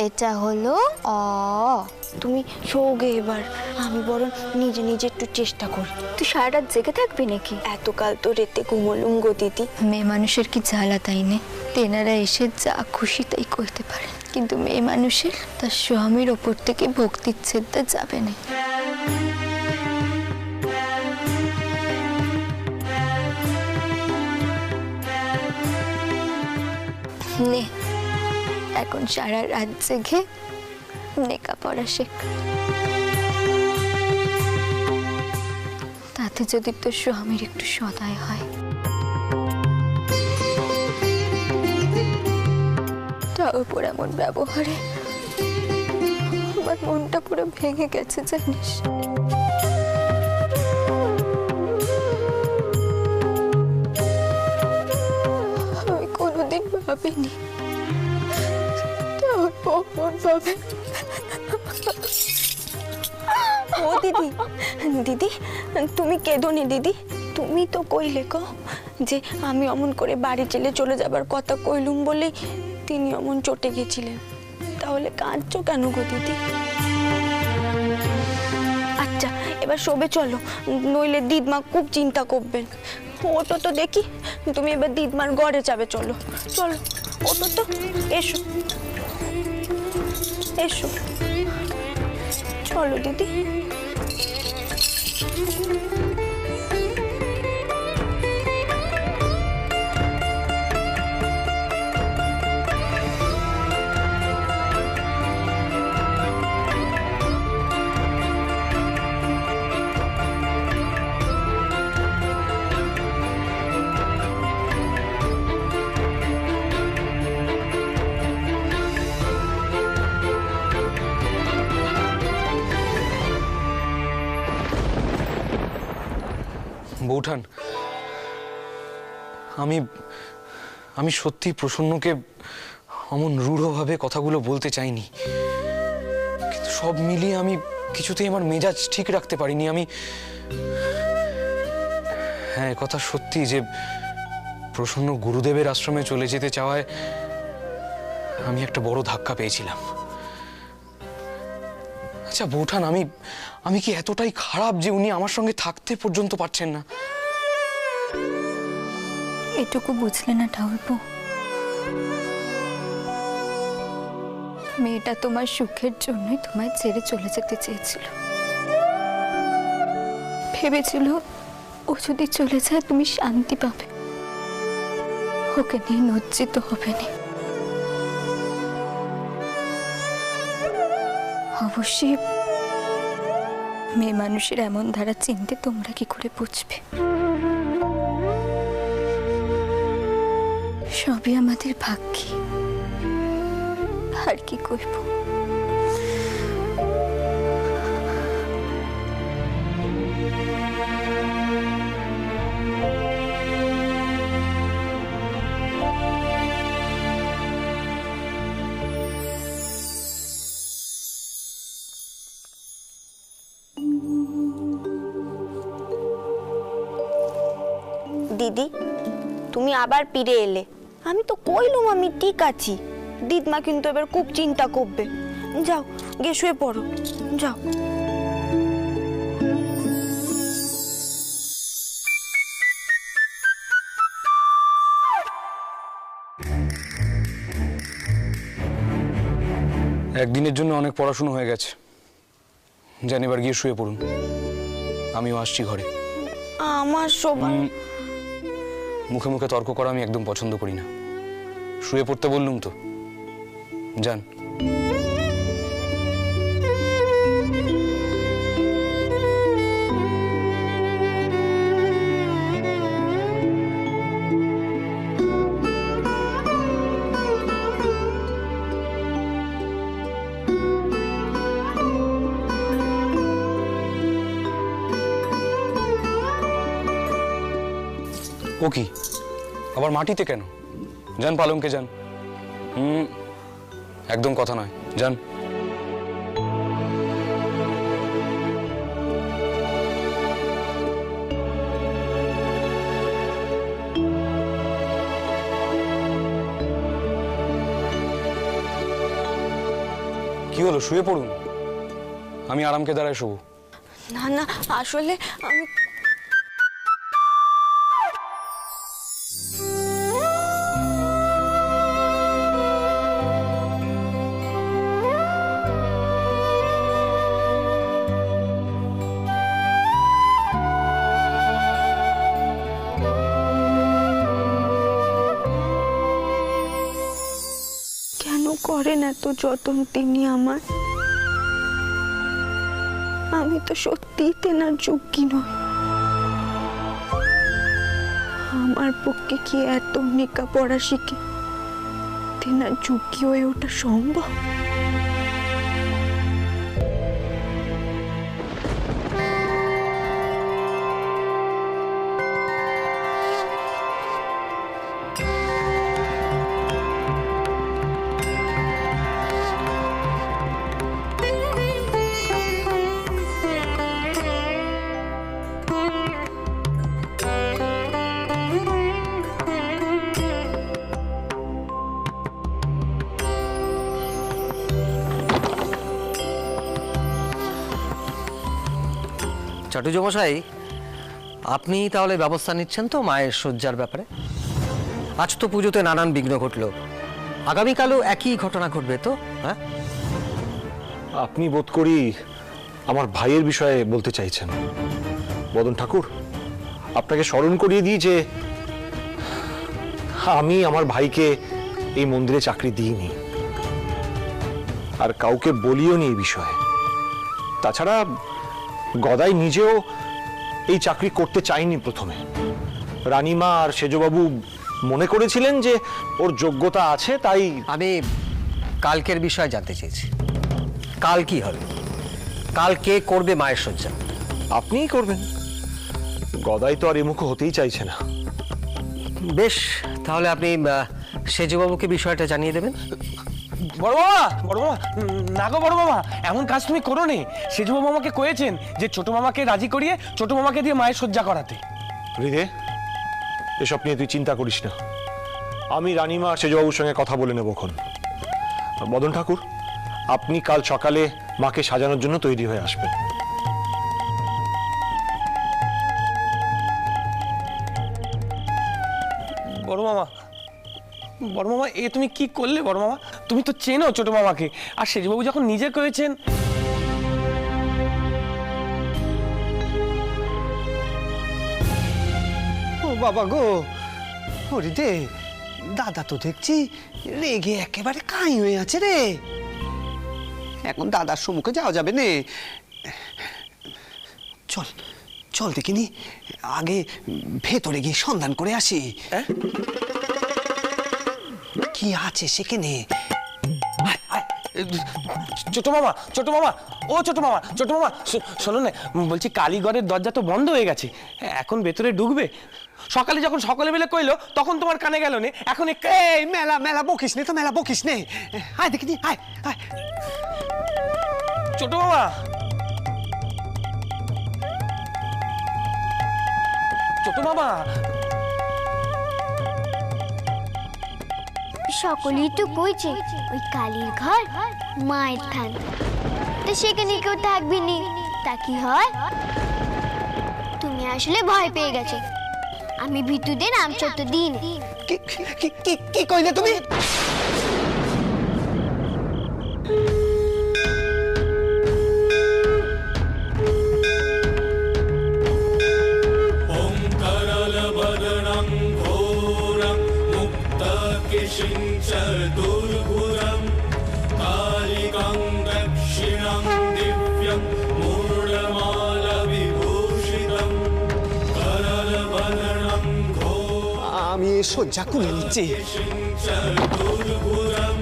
এটা হলো অ। তুমি শোগে এবার, আমি বরং নিজে নিজে একটু চেষ্টা করি। তুই সারা রাত জেগে থাকবি নাকি? এতকাল তো রেতে ঘুমলুম গো দিদি। মেয়ে মানুষের কি জ্বালা তাই নে, তেনারা এসে যা খুশি তাই করতে পারে, কিন্তু মেয়ে মানুষের তার স্বামীর ওপর থেকে ভক্তিচ্ছেদটা যাবে না। নে এখন সারা রাত জেগে লেখাপড়া শেখ, তাতে যদি তোর স্বামীর একটু সদয় হয়। তার উপর এমন ব্যবহারে আমার মনটা পুরো ভেঙে গেছে জানিস। আমি কোনোদিন ভাবিনি তোর মন ভাবে। ও দিদি, দিদি তুমি কেঁদোনি দিদি। তুমি তো কইলে কো যে আমি অমন করে বাড়ি চলে যাবার কথা কইলুম বলেই তিনি অমন চটে গেছিলেন, তাহলে কাঁদছো কেন গো দিদি? আচ্ছা এবার শোবে চলো, নইলে দিদমা খুব চিন্তা করবেন। ওটো তো দেখি, তুমি এবার দিদমার ঘরে যাবে, চলো চলো ওটো তো, এসো এসো, চলো দিদি। বৌঠান, আমি আমি সত্যি প্রসন্নকে অমন রূঢ়ভাবে কথাগুলো বলতে চাইনি, কিন্তু সব মিলিয়ে আমি কিছুতেই আমার মেজাজ ঠিক রাখতে পারিনি। হ্যাঁ, কথা সত্যি যে প্রসন্ন গুরুদেবের আশ্রমে চলে যেতে চাওয়ায় আমি একটা বড় ধাক্কা পেয়েছিলাম। আচ্ছা বৌঠান, আমি কি এতটাই খারাপ যে উনি আমার সঙ্গে থাকতে পর্যন্ত পারছেন না? এটুকু বুঝলে না ঠাকুরপো? মেয়েটা তোমার সুখের জন্যই তোমায় ছেড়ে চলে যেতে চেয়েছিল। ভেবেছিল ও যদি চলে যায় তুমি শান্তি পাবে, ওকে নিয়ে লজ্জিত হবে না। অবশ্যই মেয়ে মানুষের এমন ধারা চিনতে তোমরা কি করে বুঝবে? সবই আমাদের ভাগ্যে, আর কি করব। দিদি তুমি আবার ফিরে এলে, আমি তো কইলুম আমি ঠিক আছি। দিদমা কিন্তু এবার খুব চিন্তা করবে। যাও গিয়ে শুয়ে পড়ো, যাও। একদিনের জন্য অনেক পড়াশুনো হয়ে গেছে, জানি এবার গিয়ে শুয়ে পড়ুন। আমিও আসছি ঘরে। আমার সবাই মুখে মুখে তর্ক করা আমি একদম পছন্দ করি না। শুয়ে পড়তে বললুম তো, যান। ও কি আবার মাটিতে কেন? যান পালঙ্কে যান। একদম কথা নয়, যান। কি হলো, শুয়ে পড়ুন, আমি আরামকে দাঁড়ায় শোবো। না না, আসলে আমি কেন করেন এত যত্ন তিনি আমার? আমি তো সত্যিই তেনার যোগ্যী নই। আমার পক্ষে কি এত লেখাপড়া শিখে তেনার যোগ্যী হয়ে ওঠা সম্ভব? চাটুর্যমশাই, আপনি তাহলে ব্যবস্থা নিচ্ছেন তো মায়ের শয্যার ব্যাপারে? আজ তো পুজোতে নানান বিঘ্ন ঘটলো, আগামীকালও একই ঘটনা ঘটবে তো? হ্যাঁ, আপনি বোধ করি আমার ভাইয়ের বিষয়ে বলতে চাইছেন। বদন ঠাকুর, আপনাকে স্মরণ করিয়ে দিই যে আমি আমার ভাইকে এই মন্দিরে চাকরি দিইনি, আর কাউকে বলিও নি এই বিষয়ে। তাছাড়া গদাই নিজেও এই চাকরি করতে চাইনি প্রথমে। রানীমা আর সেজবাবু মনে করেছিলেন যে ওর যোগ্যতা আছে, তাই। আমি কালকের বিষয়ে জানতে চেয়েছি। কাল কি হবে? কাল কে করবে মায়ের শয্যা? আপনিই করবেন। গদাই তো আর এমুখ হতেই চাইছে না। বেশ, তাহলে আপনি সেজবাবুকে বিষয়টা জানিয়ে দেবেন। বড় বাবা, বড় বাবা, না গো বড় বাবা, এমন কাজ তুমি করো নি। সেজু বাবা আমাকে কয়েছেন যে ছোট মামাকে রাজি করিয়ে ছোট মামাকে দিয়ে মায়ের শয্যা করাতে। হৃদে, এসব নিয়ে তুই চিন্তা করিস না। আমি রানীমা আর সেজবাবুর সঙ্গে কথা বলে নেবক্ষণ। মদন ঠাকুর, আপনি কাল সকালে মাকে সাজানোর জন্য তৈরি হয়ে আসবেন। বড় মামা, বড় মামা, এ তুমি কি করলে বড় মামা? তুমি তো চেনো ছোট মামাকে, আর সেজবাবু যখন নিজে কয়েছেন। ও বাবা গো, হরিদে, দাদা তো দেখছি রেগে একেবারে কাঁই হয়ে আছে রে। এখন দাদার সম্মুখে যাওয়া যাবে নে। চল চল দেখিনি, আগে ভেতরে গিয়ে সন্ধান করে আসি কি আছে সেখানে। ছোট মামা, ছোট মামা, ও ছোট মামা, ছোট মামা, শোনো না, বলছি কালীঘরের দরজা তো বন্ধ হয়ে গেছে, এখন ভেতরে ঢুকবে? সকালে যখন সকলে মিলে কইলো তখন তোমার কানে গেল নে, এখন এই মেলা মেলা বকিস নে তো, মেলা বকিস নে। আয় দেখিনি, আয় আয়। ছোট মামা, ছোট মামা। সকলেই তো কইছে ওই কালীর ঘর মায়ের থান, তো সেখানে কেউ থাকবি নি, তা কি হয়? তুমি আসলে ভয় পেয়ে গেছো। আমি ভিতুদের নামচত্ব দিন। কি কইলে তুমি? दुर्भुजं कालिकं दक्षिणं दिव्यं मूढमालविभूषितं करलबदनं আমি শয্যা কুলে নিচ্ছি। दुर्भुजं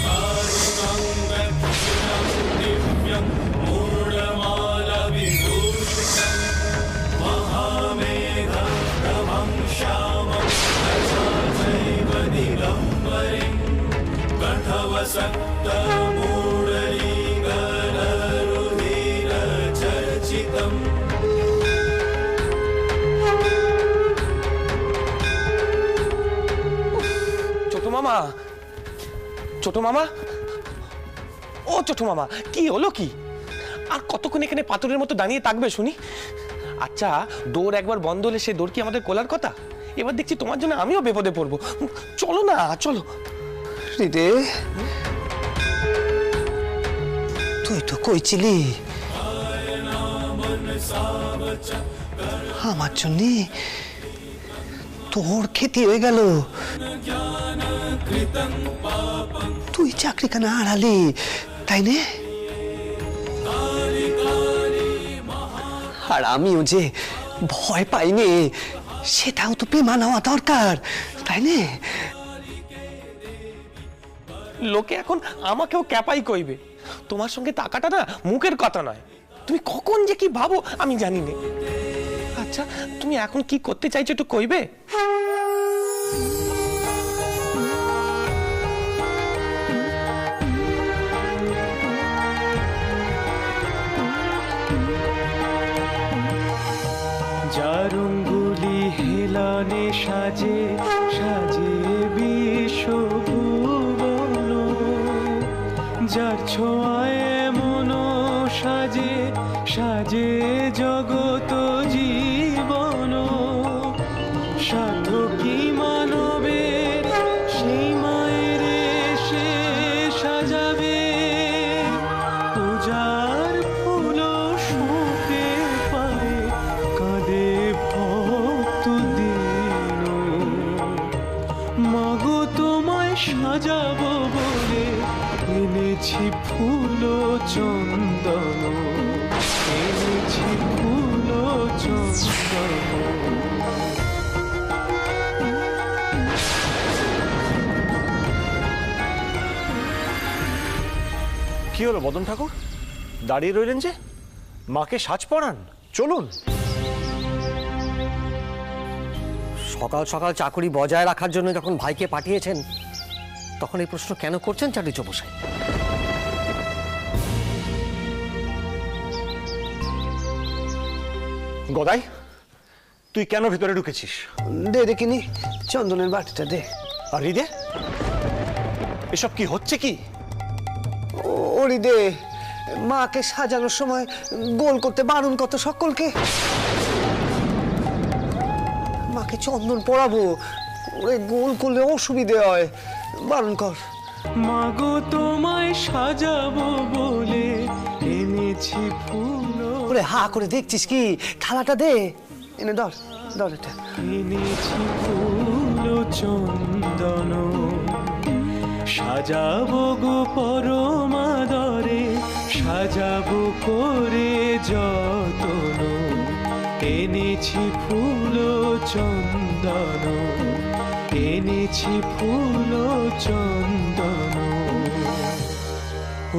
कालिकं दक्षिणं दिव्यं मूढमालविभूषितं महामेघं प्रभं श्यामं दशाचैव दिगम्बरिं कठवसक्तमूढरीगरुधिरचर्चितम् ছোট মামা, ছোট মামা, ও ছোট মামা, কি হলো কি? আর কতক্ষণ এখানে পাথরের মতো দাঁড়িয়ে থাকবে শুনি? আচ্ছা, দৌড় একবার বন্ধ হলে সে দৌড় কি আমাদের কোলার কথা? এবার দেখছি তোমার জন্য আমিও বিপদে পড়বো। চলো না, চলো। হৃদে, তুই তো কইছিলি আমার জন্য তোর ক্ষতি হয়ে গেল, তুই চাকরিখানা হারালি, তাই না? আর আমিও যে ভয় পাইনি সেটাও তো পেমান হওয়া দরকার, তাই না? লোকে এখন আমাকেও ক্যাপাই কইবে। তোমার সঙ্গে টাকাটা না মুখের কথা নয়। তুমি কখন যে কি ভাবো আমি জানি না। আচ্ছা, তুমি এখন কি করতে চাইছো একটু কইবে? যার অঙ্গুলি হেলানে সাজে সাজে বিশ্বভুবন, যার ছোঁয়ায় মন সাজে সাজে জগত জীবন, সাধকি মানবের সেই মায়ের সে সাজাবে পূজার ফুল শুকে পায়ে কাঁদে ভক্ত দিন। মাগো তোমায় সাজাবো বলে এনেছি ফুল চন্দন, এনেছি ফুল চন্দন। কি হলো বদন ঠাকুর, দাঁড়িয়ে রইলেন যে? মাকে সাজ পরান, চলুন। সকাল সকাল চাকরি বজায় রাখার জন্য যখন ভাইকে পাঠিয়েছেন, তখন এই প্রশ্ন কেন করছেন চাটুর্য মশাই? গদাই, তুই কেন ভেতরে ঢুকেছিস? দে দেখিনি চন্দনের বাটিটা দে। আর হৃদে, এসব কি হচ্ছে কি? ও হৃদে, মাকে সাজানোর সময় গোল করতে বারণ কত সকলকে। মাকে চন্দন পরাবো, ওরে গোল করলে অসুবিধে হয়, বারণ কর। মাগো তোমায় সাজাবো বলে এনেছি ফুল, ওরে হা করে দেখছিস কি? থালাটা দে, এনে ধর ধর এটা। এনেছি ফুল চন্দন, সাজাবো গো পরমাদরে, সাজাবো করে যতন, এনেছি ফুল চন্দন, এনেছি ফুল চন্দন।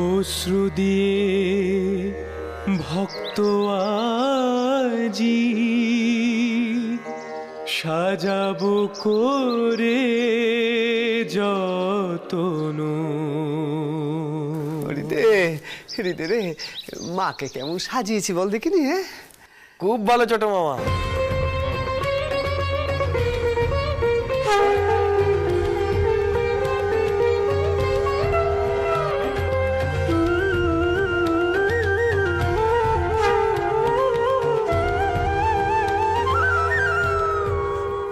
অশ্রু দিয়ে ভক্ত আজি সাজাবো করে যতন। হৃদে, হৃদে রে, মাকে কেমন সাজিয়েছি বল দেখিনি? হ্যাঁ, খুব ভালো ছোট মামা।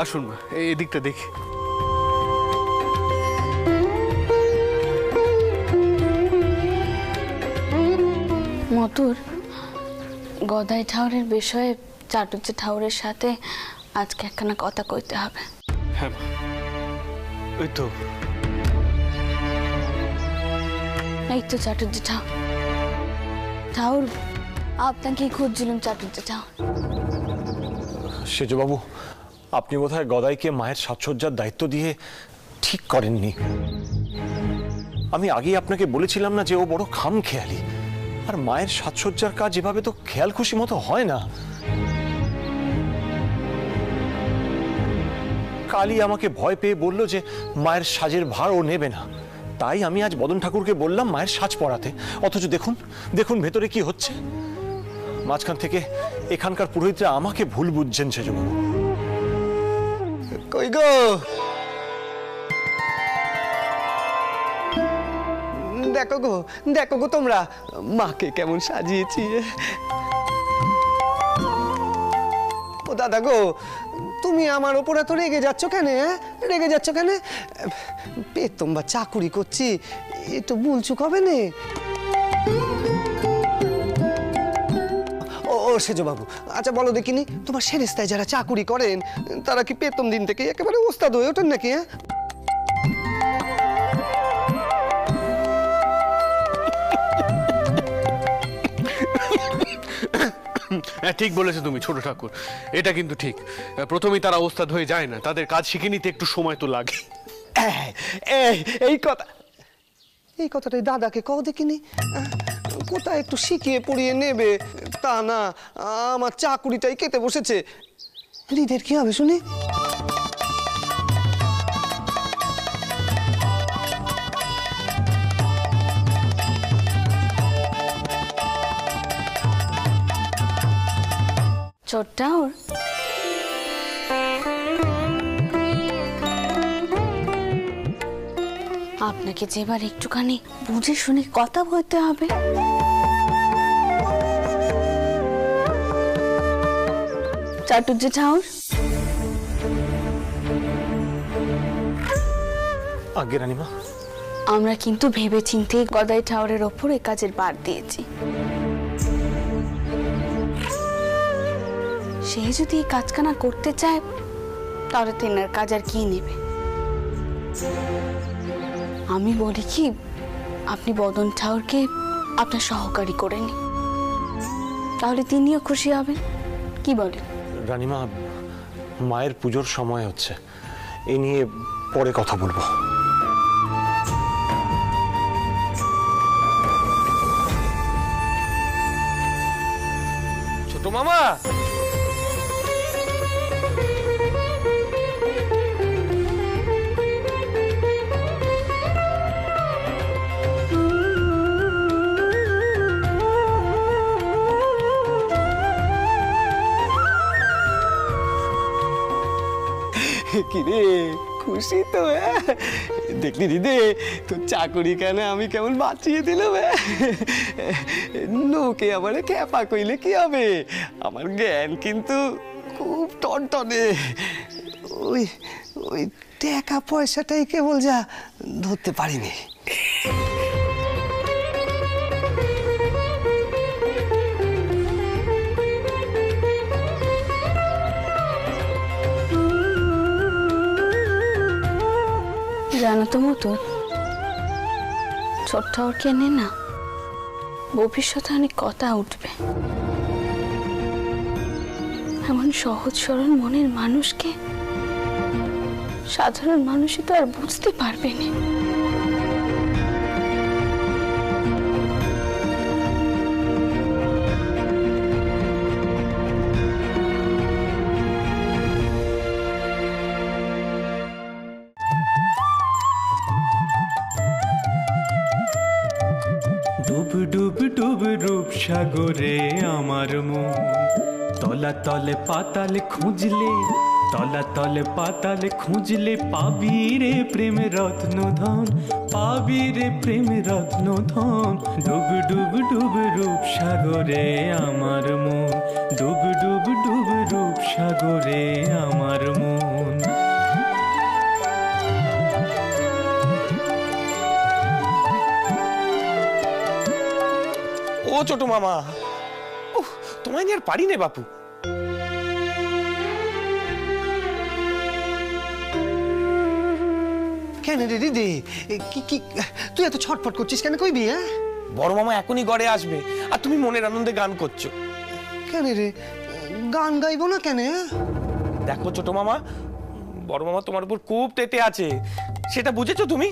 আসুন এদিকটা দেখি। মতুর, গদাই ঠাউরের বিষয়ে চাটুর্য ঠাউরের সাথে আজকে একখানা কথা কইতে হবে। হ্যাঁ মা, ওই তো এই তো চাটুর্য ঠাউর। ঠাউর, আপনাকে খুঁজছিলাম চাটুর্য ঠাউর। সেজবাবু, আপনি বোধহয় গদাইকে মায়ের সাজসজ্জার দায়িত্ব দিয়ে ঠিক করেননি। আমি আগেই আপনাকে বলেছিলাম না যে ও বড় খামখেয়ালি, আর মায়ের সাজসজ্জার কাজ এভাবে তো খেয়াল খুশি মতো হয় না। কালী আমাকে ভয় পেয়ে বলল যে মায়ের সাজের ভার ও নেবে না, তাই আমি আজ বদন ঠাকুরকে বললাম মায়ের সাজ পরাতে। অথচ দেখুন দেখুন ভেতরে কি হচ্ছে। মাঝখান থেকে এখানকার পুরোহিতরা আমাকে ভুল বুঝছেন সেজবাবু। কই গো, দেখো গো তোমরা মাকে কেমন সাজিয়েছি। ও দাদা গো, তুমি আমার ওপর এত রেগে যাচ্ছ কেন? রেগে যাচ্ছ কেন? বেতন বা চাকুরি করছি, একটু ভুলচুক হবে না। ও সেজ বাবু, আচ্ছা বলো দেখিনি, তোমার সেরেস্তায় যারা চাকুরি করেন তারা কি প্রথম দিন থেকে একেবারে ওস্তাদ হয়ে ওঠেন নাকি? হ্যাঁ ঠিক বলেছো তুমি ছোট ঠাকুর, এটা কিন্তু ঠিক। প্রথমেই তারা ওস্তাদ হয়ে যায় না, তাদের কাজ শিখে নিতে একটু সময় তো লাগে। এই কথাটাই দাদাকে কও দেখিনি। কোথায় একটু শিখিয়ে পড়িয়ে নেবে, তা না আমার চাকুরিটাই কেটে বসেছে। হৃদের কি হবে শুনি? ছোট্টাওর, আপনাকে যেবার একটুখানি বুঝে শুনে কথা বলতে হবে। চাটুর্য ঠাউর, আগে রানীমা, আমরা কিন্তু ভেবে চিন্তে গদাই ঠাউরের ওপর এ কাজের বার দিয়েছি। সে যদি এই কাজখানা করতে চায় তাহলে তেনার কাজ আর কি নেবে। আমি বলি কি, আপনি বদন ঠাউরকে আপনার সহকারী করে নিন, তাহলে তিনিও খুশি হবেন। কি বলেন? রানীমা, মায়ের পুজোর সময় হচ্ছে, এ নিয়ে পরে কথা বলবো। ছোট মামা, কিরে খুশি তো? দেখলি দিদি তোর চাকরি কেন আমি কেমন বাঁচিয়ে দিলাম। লোকে আমার খ্যাপা কইলে কি হবে, আমার জ্ঞান কিন্তু খুব টনটনে। ওই ওই টাকা পয়সাটাই কেবল যা ধরতে পারিনি। জানো তো মতো, ছোট্ট ওরকে নে না, ভবিষ্যতে অনেক কথা উঠবে। এমন সহজ সরল মনের মানুষকে সাধারণ মানুষই তো আর বুঝতে পারবে না। ডুব ডুব ডুব রূপ সাগরে আমার মন, তলা তলে পাতালে খুঁজলে, তলা তলে পাতালে খুঁজলে পাবি রে প্রেম রত্ন ধন, পাবি রে প্রেম রত্ন ধন। ডুব ডুব ডুব রূপ সাগরে আমার মন, ডুব ডুব ডুব রূপ সাগরে আমার মন। ও ছোট মামা, তোমায় নিয়ে আর পারি নে বাপু। কেন রে দিদি, কি কি তুই এত ছটফট করছিস কেন? কইবি? বড় মামা এখনই ঘরে আসবে আর তুমি মনের আনন্দে গান করছো। কেন রে, গান গাইবো না কেন? দেখো ছোট মামা, বড় মামা তোমার উপর খুব তেতে আছে, সেটা বুঝেছো তুমি?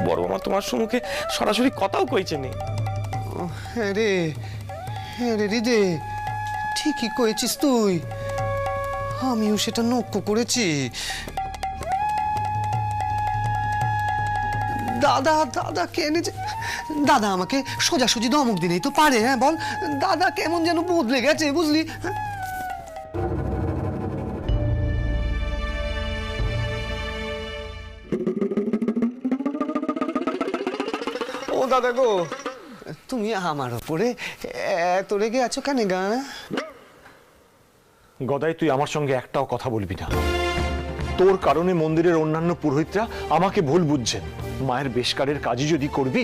বড় মামা তোমার সম্মুখে সরাসরি কথাও কইছে নে। হ্যাঁ রে দিদি, ঠিকই কয়েছিস তুই, আমিও সেটা লক্ষ্য করেছি। দাদা কেন যে দাদা আমাকে সোজাসুজি ধমক দিলেই তো পারে। হ্যাঁ বল, দাদা কেমন যেন বদলে গেছে, বুঝলি? ও দাদা গো, তুমি আমার ওপরে এত রেগে আছো কেন গা? গদাই, তুই আমার সঙ্গে একটাও কথা বলবি না। তোর কারণে মন্দিরের অন্যান্য পুরোহিতরা আমাকে ভুল বুঝছেন। মায়ের বেশকারের কাজই যদি করবি,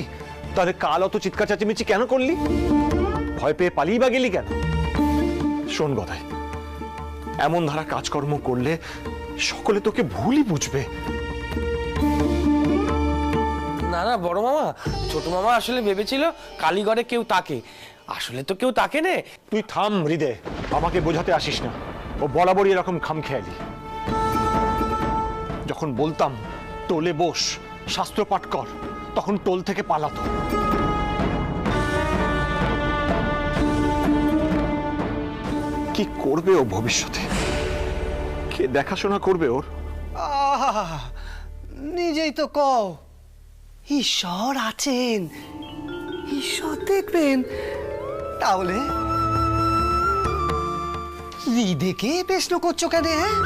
তাহলে কাল অত চিৎকার চেঁচামেচি কেন করলি? ভয় পেয়ে পালিয়ে বা গেলি কেন? শোন গদাই, এমন ধারা কাজকর্ম করলে সকলে তোকে ভুলই বুঝবে। না না বড় মামা, ছোট মামা আসলে ভেবেছিল কালীঘরে কেউ তাকে, আসলে তো কেউ তাকে নে। তুই থাম হৃদয়, আমাকে বোঝাতে আসিস না। ও বরাবরই এরকম খামখেয়ালি। যখন বলতাম টোলে বস, শাস্ত্র পাঠ কর, তখন টোল থেকে পালাতো। কি করবে ও ভবিষ্যতে? কে দেখাশোনা করবে ওর? আহা, নিজেই তো কও ঈশ্বর আছেন, ঈশ্বর দেখবেন। তাহলে হৃদয়কে প্রশ্ন করছো কেন? হ্যাঁ,